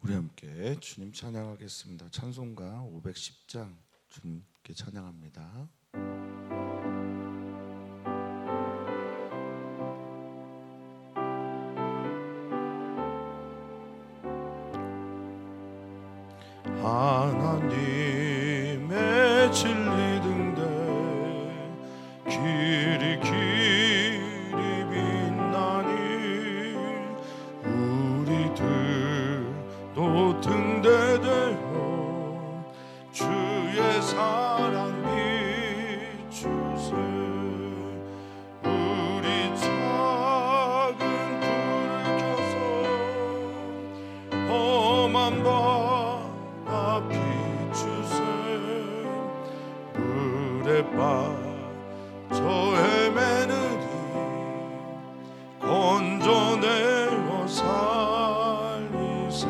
우리 함께 주님 찬양하겠습니다. 찬송가 510장 주님께 찬양합니다. 하나님의 진리 등대 길이 빛나니 우리들도 등대되어 주의 사랑 비추세. 우리 작은 불을 켜서 험한 바다 비추세. 물에 빠져 헤매느니 건져내어 살리세.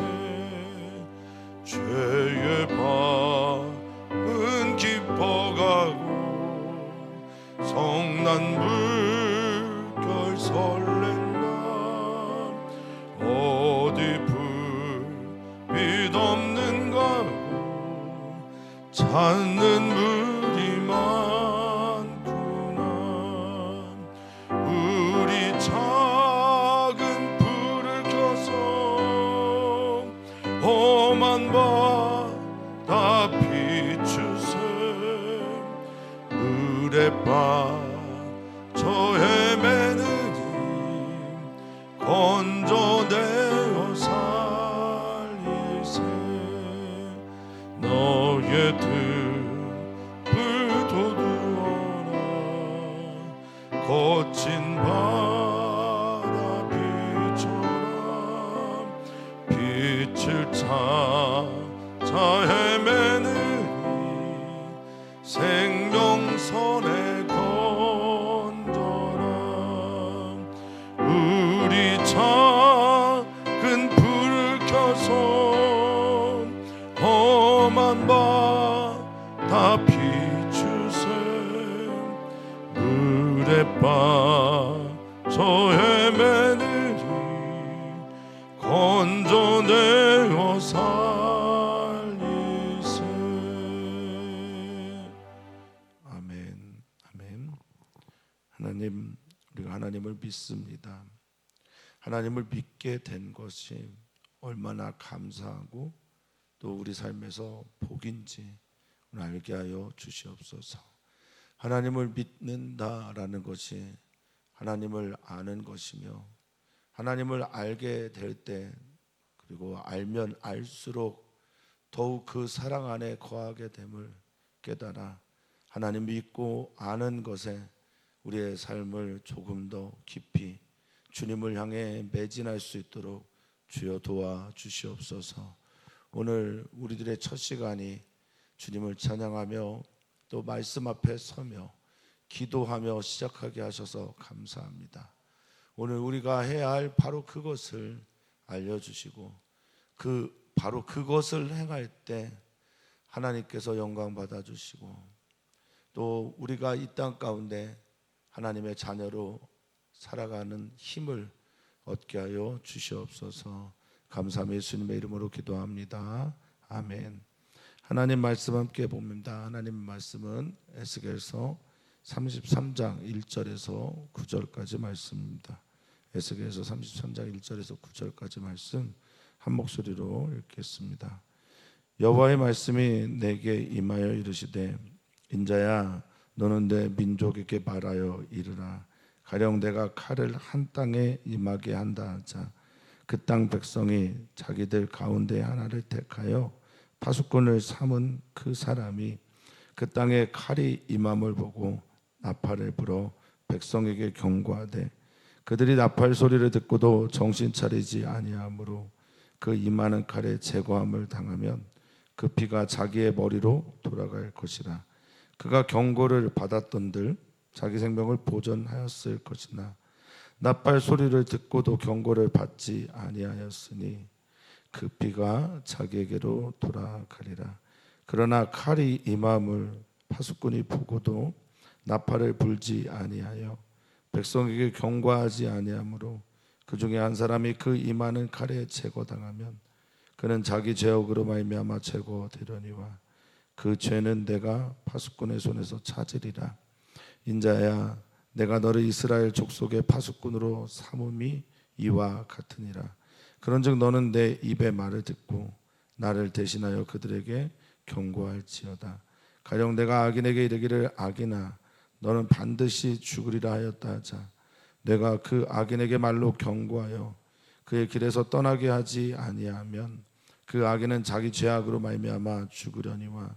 죄의 밤은 깊어가고 성난 물결 설렌다. 어디 불빛 없는가고 찾는 물이 많구나. 우리 작은 불을 켜서 험한 바다 비추세. 물에 빠져 헤매느니 건져내어 살리세. 너의 등불 돋우어라. 거친 바다 빛처럼 빛을 찾아 헤매느니 생명선에 건져라. 우리 작은 불을 켜서 험한 바다 비추세. 물에 빠져 헤매느니 건져내어 살리세. 아멘. 아멘. 하나님, 우리가 하나님을 믿습니다. 하나님을 믿게 된 것이 얼마나 감사하고 또 우리 삶에서 복인지 알게 하여 주시옵소서. 하나님을 믿는다라는 것이 하나님을 아는 것이며, 하나님을 알게 될 때 그리고 알면 알수록 더욱 그 사랑 안에 거하게 됨을 깨달아 하나님 믿고 아는 것에 우리의 삶을 조금 더 깊이 주님을 향해 매진할 수 있도록 주여 도와 주시옵소서. 오늘 우리들의 첫 시간이 주님을 찬양하며 또 말씀 앞에 서며 기도하며 시작하게 하셔서 감사합니다. 오늘 우리가 해야 할 바로 그것을 알려주시고 바로 그것을 행할 때 하나님께서 영광 받아주시고 또 우리가 이 땅 가운데 하나님의 자녀로 살아가는 힘을 얻게 하여 주시옵소서. 감사함 예수님의 이름으로 기도합니다. 아멘. 하나님 말씀 함께 봅니다. 하나님 말씀은 에스겔서 33장 1절에서 9절까지 말씀입니다. 에스겔서 33장 1절에서 9절까지 말씀 한 목소리로 읽겠습니다. 여호와의 말씀이 내게 임하여 이르시되 인자야 너는 내 민족에게 말하여 이르라. 가령 내가 칼을 한 땅에 임하게 한다 하자 그 땅 백성이 자기들 가운데 하나를 택하여 파수꾼을 삼은 그 사람이 그 땅에 칼이 임함을 보고 나팔을 불어 백성에게 경고하되 그들이 나팔 소리를 듣고도 정신 차리지 아니하므로 그 임하는 칼에 제거함을 당하면 그 피가 자기의 머리로 돌아갈 것이라. 그가 경고를 받았던들 자기 생명을 보존하였을 것이나 나팔 소리를 듣고도 경고를 받지 아니하였으니 그 피가 자기에게로 돌아가리라. 그러나 칼이 임함을 파수꾼이 보고도 나팔을 불지 아니하여 백성에게 경고하지 아니하므로 그 중에 한 사람이 그 임하는 칼에 제거당하면 그는 자기 죄악으로 말미암아 제거되려니와 그 죄는 내가 파수꾼의 손에서 찾으리라. 인자야, 내가 너를 이스라엘 족속의 파수꾼으로 삼음이 이와 같으니라. 그런즉 너는 내 입의 말을 듣고 나를 대신하여 그들에게 경고할지어다. 가령 내가 악인에게 이르기를 악인아 너는 반드시 죽으리라 하였다 하자 내가 그 악인에게 말로 경고하여 그의 길에서 떠나게 하지 아니하면 그 악인은 자기 죄악으로 말미암아 죽으려니와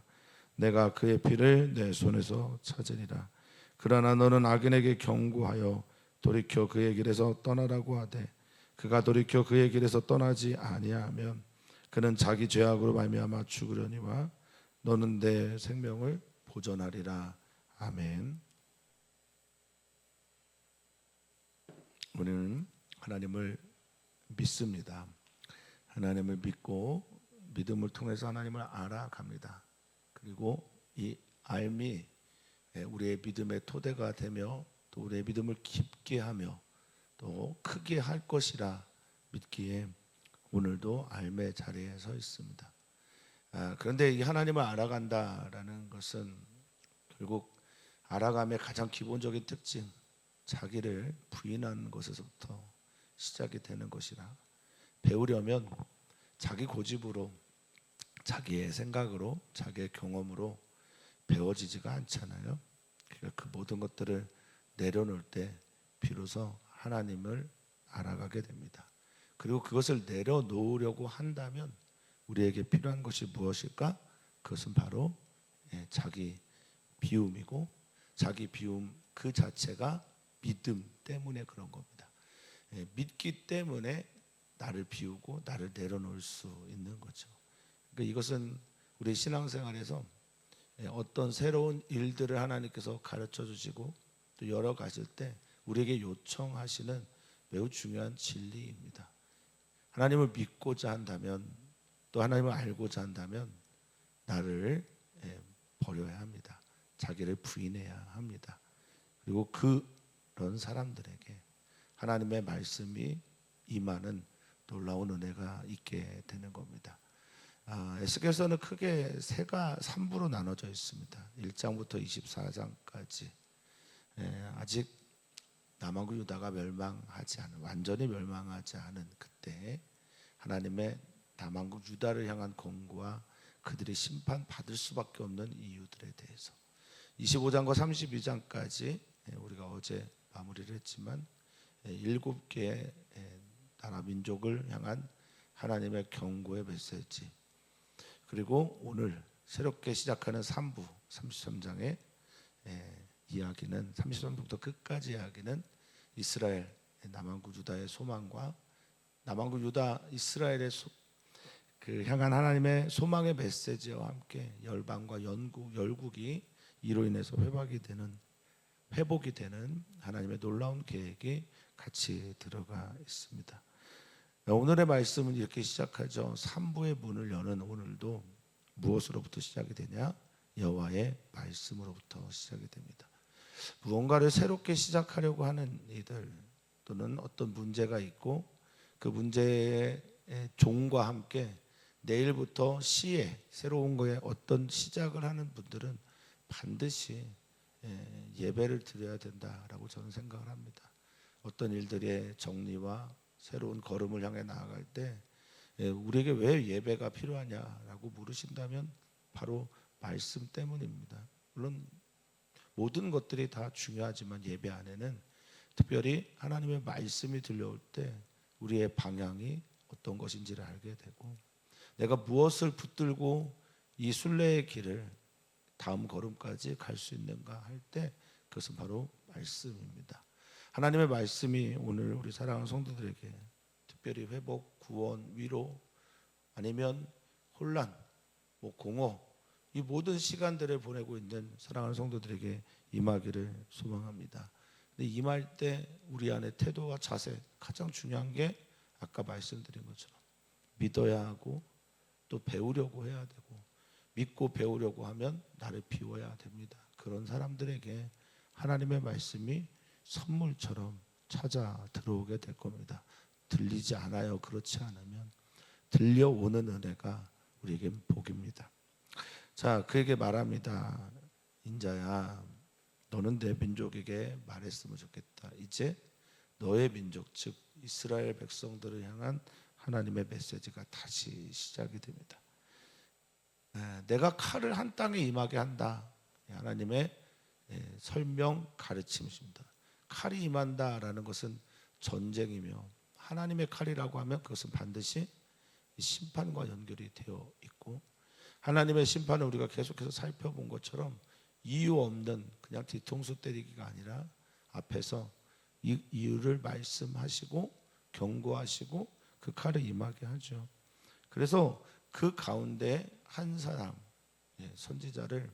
내가 그의 피를 내 손에서 찾으리라. 그러나 너는 악인에게 경고하여 돌이켜 그의 길에서 떠나라고 하되 그가 돌이켜 그의 길에서 떠나지 아니하면 그는 자기 죄악으로 말미암아 죽으려니와 너는 내 생명을 보존하리라. 아멘. 우리는 하나님을 믿습니다. 하나님을 믿고 믿음을 통해서 하나님을 알아갑니다. 그리고 이 알미 우리의 믿음의 토대가 되며 또 우리의 믿음을 깊게 하며 또 크게 할 것이라 믿기에 오늘도 알미의 자리에 서 있습니다. 그런데 이 하나님을 알아간다라는 것은 결국 알아감의 가장 기본적인 특징, 자기를 부인하는 것에서부터 시작이 되는 것이라 배우려면 자기 고집으로 자기의 생각으로 자기의 경험으로 배워지지가 않잖아요. 그러니까 그 모든 것들을 내려놓을 때 비로소 하나님을 알아가게 됩니다. 그리고 그것을 내려놓으려고 한다면 우리에게 필요한 것이 무엇일까? 그것은 바로 자기 비움이고 자기 비움 그 자체가 믿음 때문에 그런 겁니다. 믿기 때문에 나를 비우고 나를 내려놓을 수 있는 거죠. 그러니까 이것은 우리 신앙생활에서 어떤 새로운 일들을 하나님께서 가르쳐 주시고 또 열어가실 때 우리에게 요청하시는 매우 중요한 진리입니다. 하나님을 믿고자 한다면 또 하나님을 알고자 한다면 나를 버려야 합니다. 자기를 부인해야 합니다. 그리고 그런 사람들에게 하나님의 말씀이 임하는 놀라운 은혜가 있게 되는 겁니다. 에스겔서는 크게 3부로 나눠져 있습니다. 1장부터 24장까지 아직 남한국 유다가 멸망하지 않은 완전히 멸망하지 않은 그때 하나님의 남한국 유다를 향한 권고와 그들이 심판받을 수밖에 없는 이유들에 대해서 25장과 32장까지 우리가 어제 마무리를 했지만 7개의 나라 민족을 향한 하나님의 경고의 메시지 그리고 오늘 새롭게 시작하는 3부 33장의 이야기는 33부터 끝까지 이야기는 이스라엘 남한국 유다의 소망과 남한국 유다 이스라엘의 그 향한 하나님의 소망의 메시지와 함께 열방과 열국이 이로 인해서 회복이 되는 하나님의 놀라운 계획이 같이 들어가 있습니다. 오늘의 말씀은 이렇게 시작하죠. 3부의 문을 여는 오늘도 무엇으로부터 시작이 되냐? 여호와의 말씀으로부터 시작이 됩니다. 무언가를 새롭게 시작하려고 하는 이들 또는 어떤 문제가 있고 그 문제의 종과 함께 내일부터 새로운 거에 어떤 시작을 하는 분들은 반드시 예배를 드려야 된다라고 저는 생각을 합니다. 어떤 일들의 정리와 새로운 걸음을 향해 나아갈 때 우리에게 왜 예배가 필요하냐라고 물으신다면 바로 말씀 때문입니다. 물론 모든 것들이 다 중요하지만 예배 안에는 특별히 하나님의 말씀이 들려올 때 우리의 방향이 어떤 것인지를 알게 되고 내가 무엇을 붙들고 이 순례의 길을 다음 걸음까지 갈 수 있는가 할 때 그것은 바로 말씀입니다. 하나님의 말씀이 오늘 우리 사랑하는 성도들에게 특별히 회복, 구원, 위로 아니면 혼란, 공허 이 모든 시간들을 보내고 있는 사랑하는 성도들에게 임하기를 소망합니다. 근데 임할 때 우리 안에 태도와 자세 가장 중요한 게 아까 말씀드린 것처럼 믿어야 하고 또 배우려고 해야 되고 믿고 배우려고 하면 나를 비워야 됩니다. 그런 사람들에게 하나님의 말씀이 선물처럼 찾아 들어오게 될 겁니다. 들리지 않아요. 그렇지 않으면 들려오는 은혜가 우리에겐 복입니다. 자, 그에게 말합니다. 인자야, 너는 내 민족에게 말했으면 좋겠다. 이제 너의 민족, 즉 이스라엘 백성들을 향한 하나님의 메시지가 다시 시작이 됩니다. 내가 칼을 한 땅에 임하게 한다. 하나님의 설명 가르침입니다. 칼이 임한다라는 것은 전쟁이며, 하나님의 칼이라고 하면 그것은 반드시 심판과 연결이 되어 있고, 하나님의 심판을 우리가 계속해서 살펴본 것처럼 이유 없는 그냥 뒤통수 때리기가 아니라 앞에서 이유를 말씀하시고 경고하시고 그 칼을 임하게 하죠. 그래서 그 가운데 한 사람, 선지자를,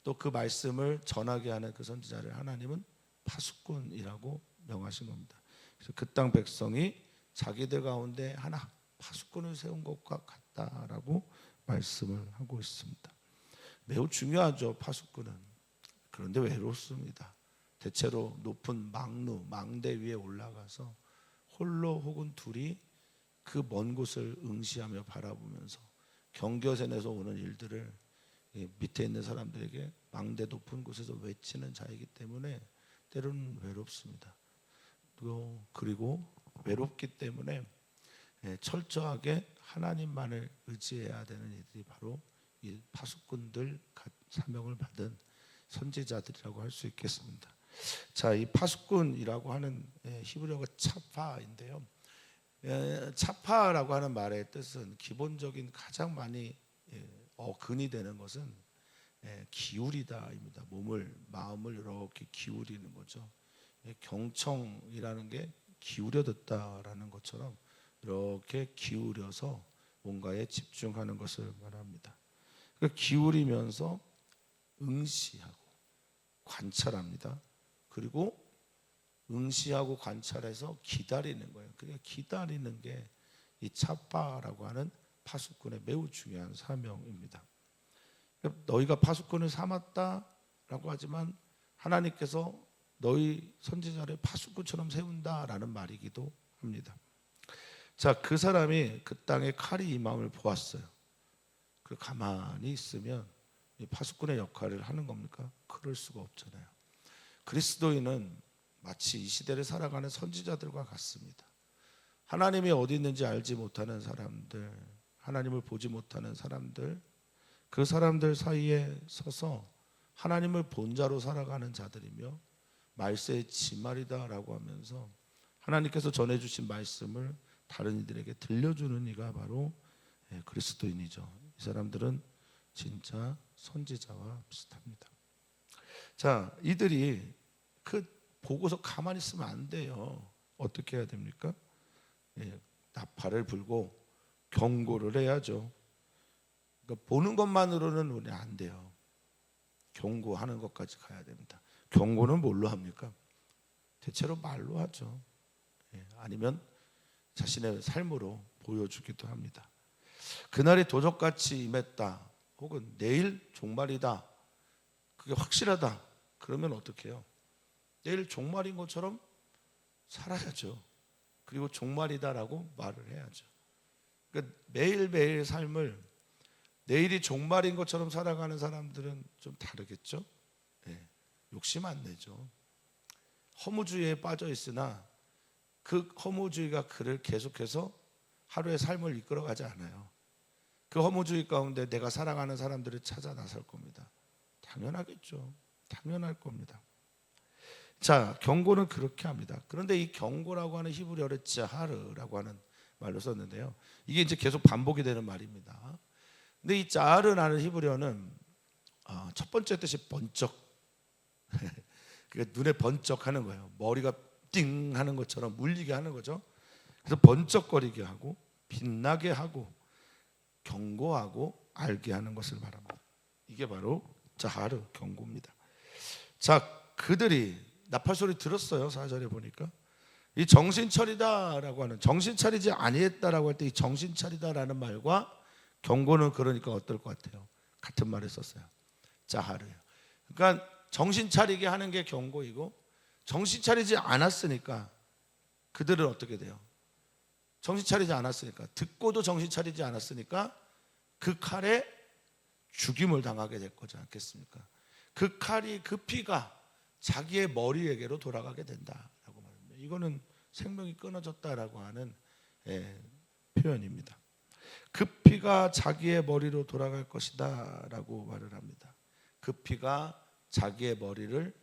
또 그 말씀을 전하게 하는 그 선지자를 하나님은 파수꾼이라고 명하신 겁니다. 그래서 그 땅 백성이 자기들 가운데 하나 파수꾼을 세운 것과 같다라고 말씀을 하고 있습니다. 매우 중요하죠, 파수꾼은. 그런데 외롭습니다. 대체로 높은 망대 위에 올라가서 홀로 혹은 둘이 그 먼 곳을 응시하며 바라보면서 경계선에서 오는 일들을 밑에 있는 사람들에게 망대 높은 곳에서 외치는 자이기 때문에 때로는 외롭습니다. 그리고 외롭기 때문에 철저하게 하나님만을 의지해야 되는 이들이 바로 이 파수꾼들 사명을 받은 선지자들이라고 할 수 있겠습니다. 자, 이 파수꾼이라고 하는 히브리어가 차파인데요. 차파라고 하는 말의 뜻은 기본적인 가장 많이 근이 되는 것은 기울이다입니다. 마음을 이렇게 기울이는 거죠. 경청이라는 게 기울여 듣다라는 것처럼 이렇게 기울여서 뭔가에 집중하는 것을 말합니다. 그러니까 기울이면서 응시하고 관찰합니다. 그리고 응시하고 관찰해서 기다리는 거예요. 그러니까 기다리는 게 이 차파라고 하는 파수꾼의 매우 중요한 사명입니다. 그러니까 너희가 파수꾼을 삼았다라고 하지만 하나님께서 너희 선지자를 파수꾼처럼 세운다라는 말이기도 합니다. 자, 그 사람이 그 땅에 칼이 임함을 보았어요. 그 가만히 있으면 이 파수꾼의 역할을 하는 겁니까? 그럴 수가 없잖아요. 그리스도인은 마치 이 시대를 살아가는 선지자들과 같습니다. 하나님이 어디 있는지 알지 못하는 사람들, 하나님을 보지 못하는 사람들, 그 사람들 사이에 서서 하나님을 본자로 살아가는 자들이며 말세의 지말이다라고 하면서 하나님께서 전해주신 말씀을 다른 이들에게 들려주는 이가 바로 그리스도인이죠. 이 사람들은 진짜 선지자와 비슷합니다. 자, 이들이 그 보고서 가만히 있으면 안 돼요. 어떻게 해야 됩니까? 나팔을 불고 경고를 해야죠. 그러니까 보는 것만으로는 우리 안 돼요. 경고하는 것까지 가야 됩니다. 경고는 뭘로 합니까? 대체로 말로 하죠. 아니면 자신의 삶으로 보여주기도 합니다. 그날이 도적같이 임했다, 혹은 내일 종말이다, 그게 확실하다, 그러면 어떻게 해요? 내일 종말인 것처럼 살아야죠. 그리고 종말이다라고 말을 해야죠. 그러니까 매일매일 삶을 내일이 종말인 것처럼 살아가는 사람들은 좀 다르겠죠. 욕심 안 내죠. 허무주의에 빠져 있으나 그 허무주의가 그를 계속해서 하루의 삶을 이끌어가지 않아요. 그 허무주의 가운데 내가 사랑하는 사람들을 찾아 나설 겁니다. 당연하겠죠. 당연할 겁니다. 자, 경고는 그렇게 합니다. 그런데 이 경고라고 하는 히브리어를 자하르라고 하는 말로 썼는데요. 이게 이제 계속 반복이 되는 말입니다. 근데 이 자하르라는 히브리어는 첫 번째 뜻이 번쩍, 그러니까 눈에 번쩍하는 거예요. 머리가 띵 하는 것처럼 울리게 하는 거죠. 그래서 번쩍거리게 하고 빛나게 하고 경고하고 알게 하는 것을 말합니다. 이게 바로 자하르, 경고입니다. 자, 그들이 나팔 소리 들었어요. 4절에 보니까 이 정신차리다라고 하는, 정신차리지 아니했다라고 할 때 이 정신차리다라는 말과 경고는 그러니까 어떨 것 같아요? 같은 말을 썼어요. 자하르요. 그러니까 정신차리게 하는 게 경고이고, 정신차리지 않았으니까 그들은 어떻게 돼요? 정신 차리지 않았으니까, 듣고도 정신 차리지 않았으니까 그 칼에 죽임을 당하게 될 거지 않겠습니까? 그 칼이, 그 피가 자기의 머리에게로 돌아가게 된다라고 말합니다. 이거는 생명이 끊어졌다라고 하는 표현입니다. 그 피가 자기의 머리로 돌아갈 것이다 라고 말을 합니다. 그 피가 자기의 머리를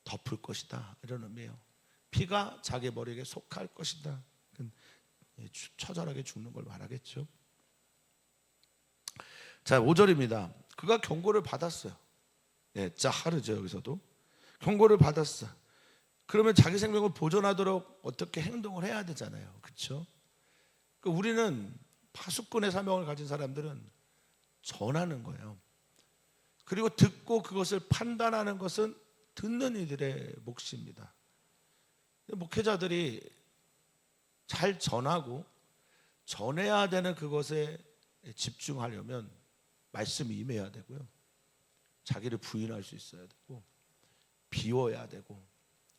덮을 것이다, 이런 의미예요. 피가 자기의 머리에게 속할 것이다. 처절하게 죽는 걸 말하겠죠. 자, 5절입니다. 그가 경고를 받았어요. 짜하르죠. 여기서도 경고를 받았어. 그러면 자기 생명을 보존하도록 어떻게 행동을 해야 되잖아요. 그렇죠? 우리는 파수꾼의 사명을 가진 사람들은 전하는 거예요. 그리고 듣고 그것을 판단하는 것은 듣는 이들의 몫입니다. 목회자들이 잘 전하고 전해야 되는 그것에 집중하려면 말씀이 임해야 되고요, 자기를 부인할 수 있어야 되고, 비워야 되고,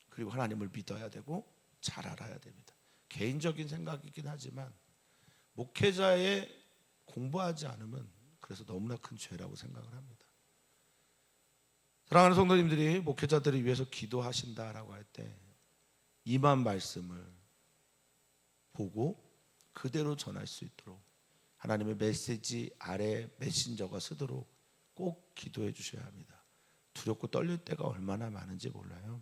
그리고 하나님을 믿어야 되고, 잘 알아야 됩니다. 개인적인 생각이긴 하지만 목회자의 공부하지 않으면 그래서 너무나 큰 죄라고 생각을 합니다. 사랑하는 성도님들이 목회자들을 위해서 기도하신다라고 할 때 임한 말씀을 보고 그대로 전할 수 있도록 하나님의 메시지 아래 메신저가 쓰도록 꼭 기도해 주셔야 합니다. 두렵고 떨릴 때가 얼마나 많은지 몰라요.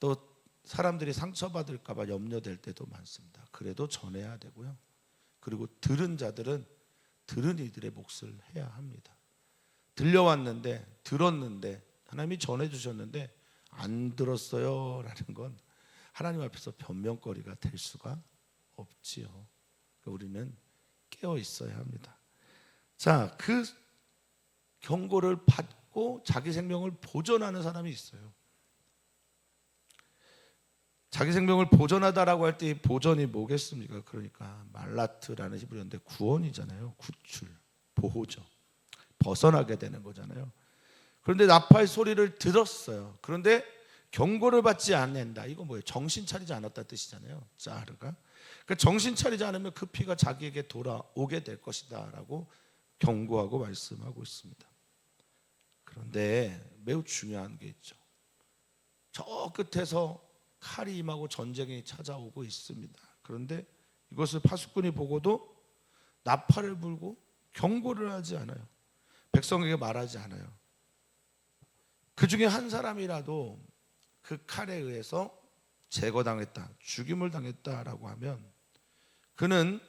또 사람들이 상처받을까 봐 염려될 때도 많습니다. 그래도 전해야 되고요, 그리고 들은 자들은 들은 이들의 몫을 해야 합니다. 들려왔는데, 들었는데, 하나님이 전해주셨는데 안 들었어요 라는 건 하나님 앞에서 변명거리가 될 수가 없지요. 우리는 깨어 있어야 합니다. 자, 그 경고를 받고 자기 생명을 보존하는 사람이 있어요. 자기 생명을 보존하다라고 할 때 이 보존이 뭐겠습니까? 그러니까 말라트라는 히브리어인데 구원이잖아요. 구출, 보호죠. 벗어나게 되는 거잖아요. 그런데 나팔 소리를 들었어요. 그런데 경고를 받지 않는다. 이거 뭐예요? 정신 차리지 않았다는 뜻이잖아요. 짜르가. 그러니까 정신 차리지 않으면 그 피가 자기에게 돌아오게 될 것이다 라고 경고하고 말씀하고 있습니다. 그런데 매우 중요한 게 있죠. 저 끝에서 칼이 임하고 전쟁이 찾아오고 있습니다. 그런데 이것을 파수꾼이 보고도 나팔을 불고 경고를 하지 않아요. 백성에게 말하지 않아요. 그 중에 한 사람이라도 그 칼에 의해서 제거당했다, 죽임을 당했다라고 하면 그는,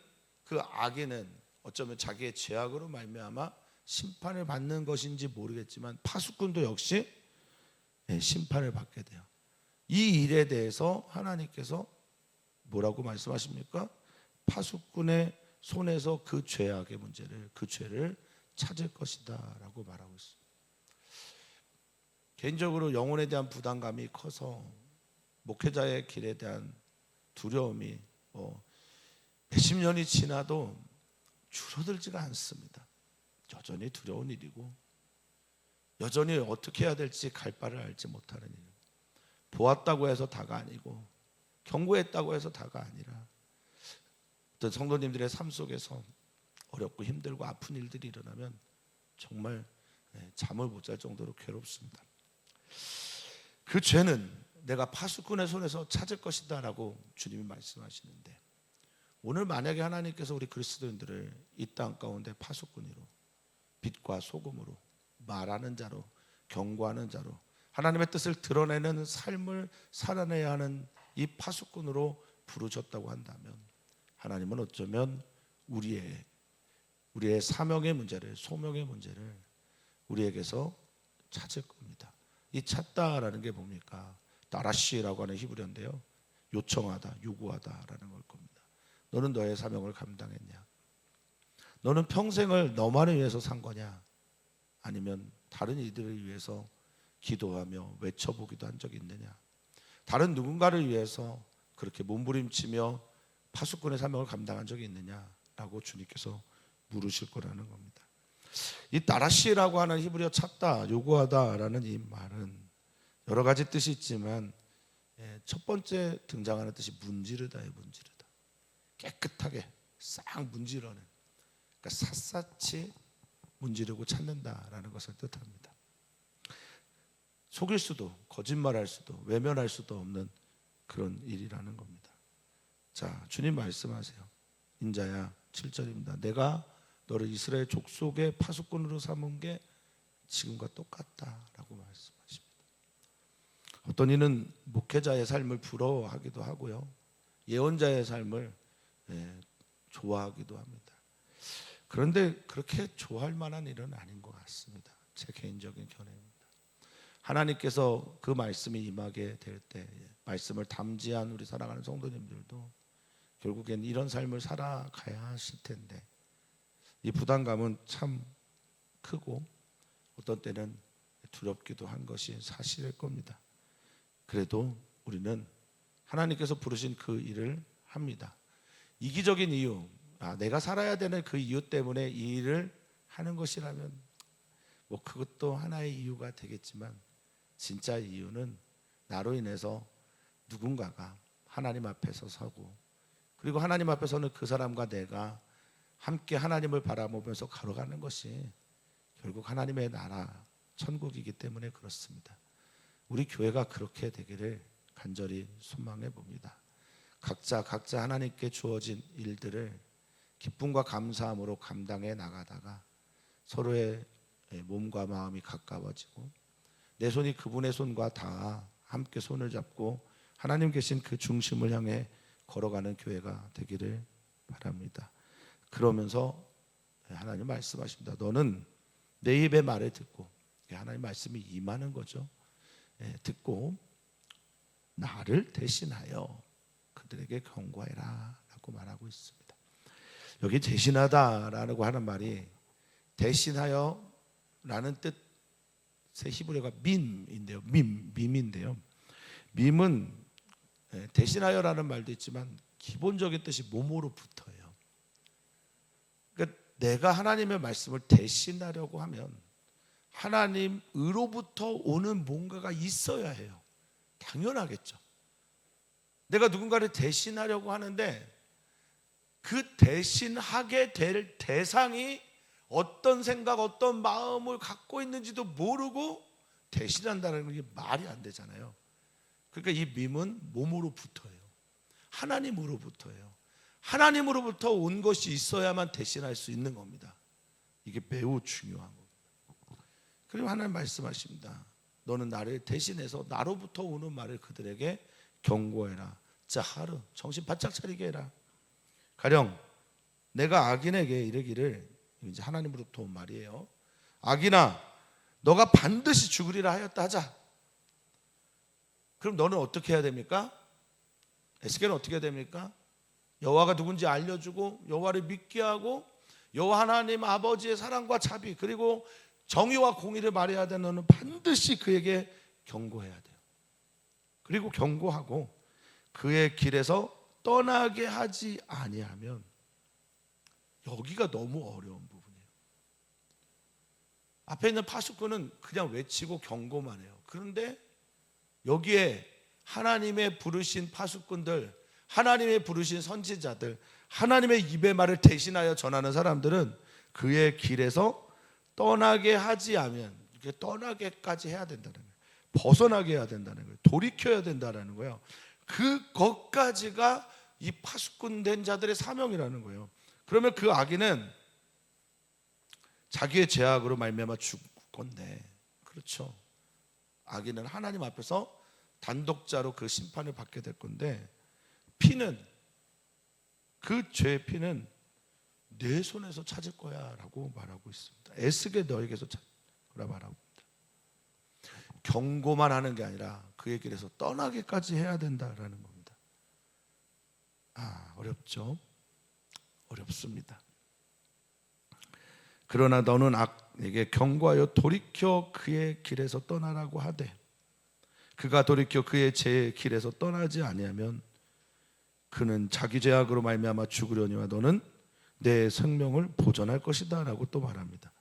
그 악인은 어쩌면 자기의 죄악으로 말미암아 심판을 받는 것인지 모르겠지만 파수꾼도 역시 심판을 받게 돼요. 이 일에 대해서 하나님께서 뭐라고 말씀하십니까? 파수꾼의 손에서 그 죄악의 문제를, 그 죄를 찾을 것이다 라고 말하고 있습니다. 개인적으로 영혼에 대한 부담감이 커서 목회자의 길에 대한 두려움이 몇십 년이 지나도 줄어들지가 않습니다. 여전히 두려운 일이고 여전히 어떻게 해야 될지 갈 바를 알지 못하는 일. 보았다고 해서 다가 아니고 경고했다고 해서 다가 아니라 어떤 성도님들의 삶 속에서 어렵고 힘들고 아픈 일들이 일어나면 정말 잠을 못 잘 정도로 괴롭습니다. 그 죄는 내가 파수꾼의 손에서 찾을 것이다 라고 주님이 말씀하시는데, 오늘 만약에 하나님께서 우리 그리스도인들을 이 땅 가운데 파수꾼으로, 빛과 소금으로, 말하는 자로, 경고하는 자로, 하나님의 뜻을 드러내는 삶을 살아내야 하는 이 파수꾼으로 부르셨다고 한다면 하나님은 어쩌면 우리의 사명의 문제를, 소명의 문제를 우리에게서 찾을 겁니다. 이 찾다라는 게 뭡니까? 따라시라고 하는 히브리어인데요, 요청하다, 요구하다라는 걸 겁니다. 너는 너의 사명을 감당했냐? 너는 평생을 너만을 위해서 산 거냐? 아니면 다른 이들을 위해서 기도하며 외쳐보기도 한 적이 있느냐? 다른 누군가를 위해서 그렇게 몸부림치며 파수꾼의 사명을 감당한 적이 있느냐라고 주님께서 물으실 거라는 겁니다. 이 따라시라고 하는 히브리어 찾다, 요구하다라는 이 말은 여러 가지 뜻이 있지만 첫 번째 등장하는 뜻이 문지르다예요. 문지르다. 깨끗하게 싹 문지러는, 그러니까 샅샅이 문지르고 찾는다라는 것을 뜻합니다. 속일 수도, 거짓말할 수도, 외면할 수도 없는 그런 일이라는 겁니다. 자, 주님 말씀하세요. 인자야, 7절입니다. 내가 너를 이스라엘 족속의 파수꾼으로 삼은 게 지금과 똑같다라고 말씀하십니다. 어떤 이는 목회자의 삶을 부러워하기도 하고요, 예언자의 삶을 좋아하기도 합니다. 그런데 그렇게 좋아할 만한 일은 아닌 것 같습니다. 제 개인적인 견해입니다. 하나님께서 그 말씀이 임하게 될 때 말씀을 담지한 우리 사랑하는 성도님들도 결국엔 이런 삶을 살아가야 하실 텐데, 이 부담감은 참 크고 어떤 때는 두렵기도 한 것이 사실일 겁니다. 그래도 우리는 하나님께서 부르신 그 일을 합니다. 이기적인 이유, 내가 살아야 되는 그 이유 때문에 이 일을 하는 것이라면 뭐 그것도 하나의 이유가 되겠지만, 진짜 이유는 나로 인해서 누군가가 하나님 앞에서 서고, 그리고 하나님 앞에서는 그 사람과 내가 함께 하나님을 바라보면서 걸어가는 것이 결국 하나님의 나라 천국이기 때문에 그렇습니다. 우리 교회가 그렇게 되기를 간절히 소망해 봅니다. 각자 하나님께 주어진 일들을 기쁨과 감사함으로 감당해 나가다가 서로의 몸과 마음이 가까워지고, 내 손이 그분의 손과 다 함께 손을 잡고 하나님 계신 그 중심을 향해 걸어가는 교회가 되기를 바랍니다. 그러면서 하나님 말씀하십니다. 너는 내 입의 말을 듣고, 하나님 말씀이 임하는 거죠. 듣고 나를 대신하여 그들에게 경고해라 라고 말하고 있습니다. 여기 대신하다라고 하는 말이 대신하여 라는 뜻의 히브리어가 밈인데요. 밈인데요. 밈은 대신하여라는 말도 있지만 기본적인 뜻이 몸으로부터예요. 그러니까 내가 하나님의 말씀을 대신하려고 하면 하나님으로부터 오는 뭔가가 있어야 해요. 당연하겠죠. 내가 누군가를 대신하려고 하는데 그 대신하게 될 대상이 어떤 생각, 어떤 마음을 갖고 있는지도 모르고 대신한다는 게 말이 안 되잖아요. 그러니까 이 밈은 몸으로부터예요. 하나님으로부터예요. 하나님으로부터 온 것이 있어야만 대신할 수 있는 겁니다. 이게 매우 중요한 겁니다. 그리고 하나님 말씀하십니다. 너는 나를 대신해서 나로부터 오는 말을 그들에게 경고해라. 자, 하루 정신 바짝 차리게 해라. 가령 내가 악인에게 이르기를, 이제 하나님으로부터 온 말이에요. 악인아, 너가 반드시 죽으리라 하였다 하자. 그럼 너는 어떻게 해야 됩니까? 에스겔은 어떻게 해야 됩니까? 여호와가 누군지 알려주고 여호와를 믿게 하고 여호와 하나님 아버지의 사랑과 자비 그리고 정의와 공의를 말해야 되는 너는 반드시 그에게 경고해야 돼요. 그리고 경고하고 그의 길에서 떠나게 하지 아니하면, 여기가 너무 어려운 부분이에요. 앞에 있는 파수꾼은 그냥 외치고 경고만 해요. 그런데 여기에 하나님의 부르신 파수꾼들, 하나님의 부르신 선지자들, 하나님의 입의 말을 대신하여 전하는 사람들은 그의 길에서 떠나게 하지 않으면, 이렇게 떠나게까지 해야 된다는 거예요. 벗어나게 해야 된다는 거예요. 돌이켜야 된다는 거예요. 그것까지가 이 파수꾼 된 자들의 사명이라는 거예요. 그러면 그 악인은 자기의 죄악으로 말미암아 죽을 건데, 그렇죠. 악인은 하나님 앞에서 단독자로 그 심판을 받게 될 건데, 피는, 그 죄의 피는 내 손에서 찾을 거야 라고 말하고 있습니다. 애쓰게 너에게서 찾을 거라 말하고 있습니다. 경고만 하는 게 아니라 그의 길에서 떠나기까지 해야 된다라는 겁니다. 어렵죠? 어렵습니다. 그러나 너는 악에게 경고하여 돌이켜 그의 길에서 떠나라고 하되, 그가 돌이켜 그의 제 길에서 떠나지 아니하면 그는 자기 죄악으로 말미암아 죽으려니와 너는 내 생명을 보존할 것이다 라고 또 말합니다.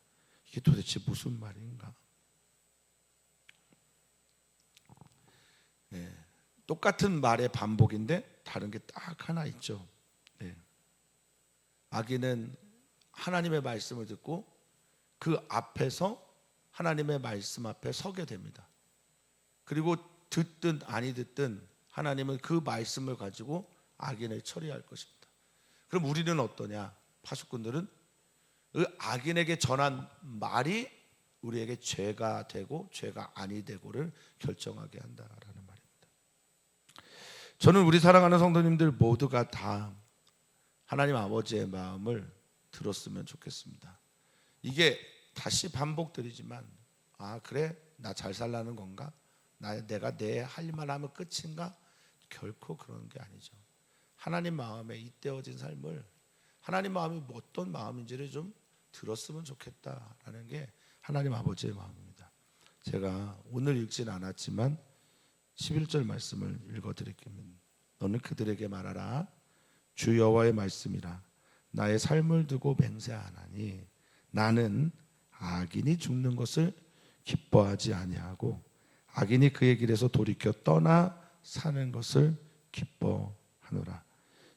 이게 도대체 무슨 말인가? 똑같은 말의 반복인데 다른 게 딱 하나 있죠. 아기는 하나님의 말씀을 듣고 그 앞에서 하나님의 말씀 앞에 서게 됩니다. 그리고 듣든 아니 듣든 하나님은 그 말씀을 가지고 악인을 처리할 것입니다. 그럼 우리는 어떠냐? 파수꾼들은 그 악인에게 전한 말이 우리에게 죄가 되고 죄가 아니 되고를 결정하게 한다라는 말입니다. 저는 우리 사랑하는 성도님들 모두가 다 하나님 아버지의 마음을 들었으면 좋겠습니다. 이게 다시 반복드리지만 그래? 나 잘 살라는 건가? 내가 내 할 말 하면 끝인가? 결코 그런 게 아니죠. 하나님 마음에 잇대어진 삶을 하나님 마음이 어떤 마음인지를 좀 들었으면 좋겠다라는 게 하나님 아버지의 마음입니다. 제가 오늘 읽진 않았지만 11절 말씀을 읽어드릴게요. 너는 그들에게 말하라. 주 여호와의 말씀이라. 나의 삶을 두고 맹세하나니 나는 악인이 죽는 것을 기뻐하지 아니하고 악인이 그의 길에서 돌이켜 떠나 사는 것을 기뻐하노라.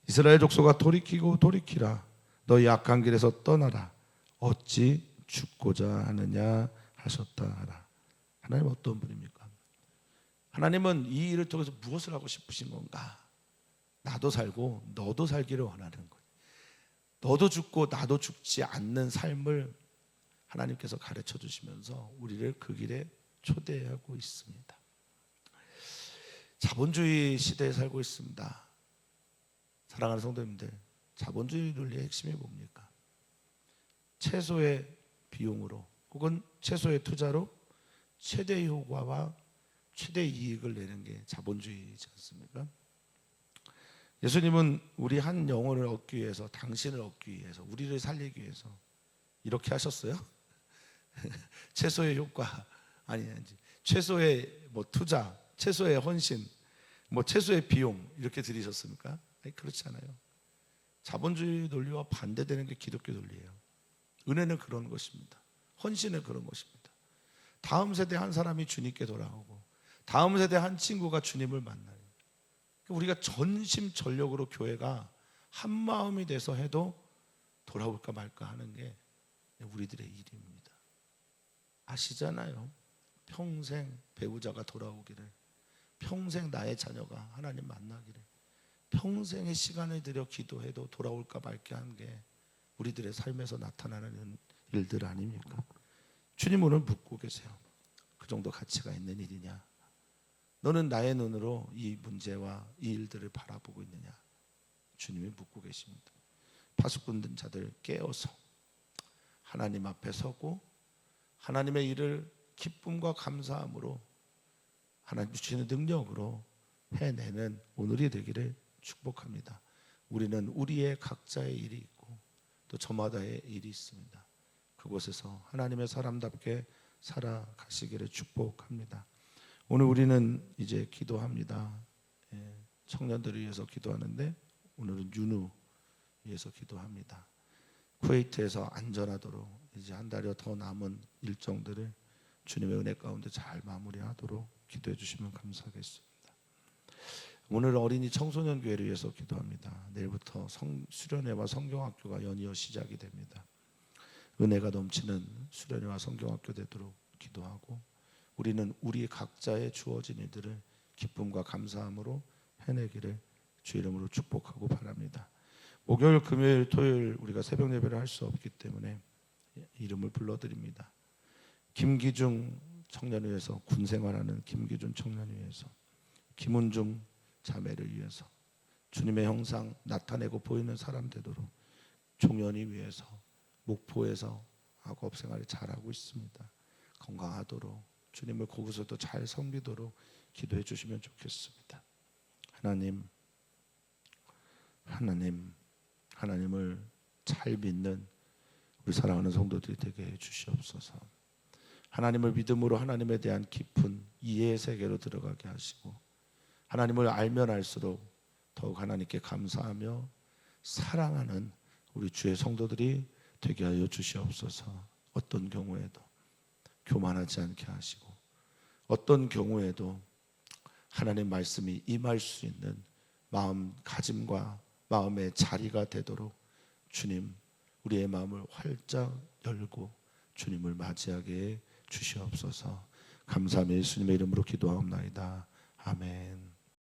이스라엘 족속아 돌이키고 돌이키라. 너희 악한 길에서 떠나라. 어찌 죽고자 하느냐 하셨다 하라. 하나님 어떤 분입니까? 하나님은 이 일을 통해서 무엇을 하고 싶으신 건가? 나도 살고 너도 살기를 원하는 거예요. 너도 죽고 나도 죽지 않는 삶을 하나님께서 가르쳐 주시면서 우리를 그 길에 초대하고 있습니다. 자본주의 시대에 살고 있습니다. 사랑하는 성도님들, 자본주의 논리의 핵심이 뭡니까? 최소의 비용으로 혹은 최소의 투자로 최대 효과와 최대 이익을 내는 게 자본주의이지 않습니까? 예수님은 우리 한 영혼을 얻기 위해서, 당신을 얻기 위해서, 우리를 살리기 위해서 이렇게 하셨어요? 최소의 효과 최소의 투자, 최소의 헌신, 최소의 비용 이렇게 들이셨습니까? 아니, 그렇지 않아요. 자본주의 논리와 반대되는 게 기독교 논리예요. 은혜는 그런 것입니다. 헌신은 그런 것입니다. 다음 세대 한 사람이 주님께 돌아오고 다음 세대 한 친구가 주님을 만나요. 우리가 전심전력으로 교회가 한 마음이 돼서 해도 돌아올까 말까 하는 게 우리들의 일입니다. 아시잖아요. 평생 배우자가 돌아오기를, 평생 나의 자녀가 하나님 만나기를, 평생의 시간을 들여 기도해도 돌아올까 말까 하는 게 우리들의 삶에서 나타나는 일들 아닙니까? 주님 오늘 묻고 계세요. 그 정도 가치가 있는 일이냐? 너는 나의 눈으로 이 문제와 이 일들을 바라보고 있느냐? 주님이 묻고 계십니다. 파수꾼 자들 깨어서 하나님 앞에 서고 하나님의 일을 기쁨과 감사함으로 하나님 주시는 능력으로 해내는 오늘이 되기를 축복합니다. 우리는 우리의 각자의 일이 있고 또 저마다의 일이 있습니다. 그곳에서 하나님의 사람답게 살아가시기를 축복합니다. 오늘 우리는 이제 기도합니다. 청년들을 위해서 기도하는데 오늘은 윤우 위해서 기도합니다. 쿠웨이트에서 안전하도록 이제 한 달여 더 남은 일정들을 주님의 은혜 가운데 잘 마무리하도록 기도해 주시면 감사하겠습니다. 오늘 어린이 청소년 교회를 위해서 기도합니다. 내일부터 수련회와 성경학교가 연이어 시작이 됩니다. 은혜가 넘치는 수련회와 성경학교 되도록 기도하고 우리는 우리 각자의 주어진 일들을 기쁨과 감사함으로 해내기를 주 이름으로 축복하고 바랍니다. 목요일, 금요일, 토요일 우리가 새벽 예배를 할 수 없기 때문에 이름을 불러드립니다. 김기중 청년을 위해서, 군생활하는 김기중 청년을 위해서, 김은중 자매를 위해서, 주님의 형상 나타내고 보이는 사람 되도록 종현이 위해서 목포에서 학업 생활을 잘하고 있습니다. 건강하도록 주님을 거기서도 잘 섬기도록 기도해 주시면 좋겠습니다. 하나님을 잘 믿는 우리 사랑하는 성도들이 되게 해 주시옵소서. 하나님을 믿음으로 하나님에 대한 깊은 이해의 세계로 들어가게 하시고 하나님을 알면 알수록 더욱 하나님께 감사하며 사랑하는 우리 주의 성도들이 되게 하여 주시옵소서. 어떤 경우에도 교만하지 않게 하시고 어떤 경우에도 하나님 말씀이 임할 수 있는 마음가짐과 마음의 자리가 되도록 주님 우리의 마음을 활짝 열고 주님을 맞이하게 주시옵소서. 감사하며 예수님의 이름으로 기도하옵나이다. 아멘.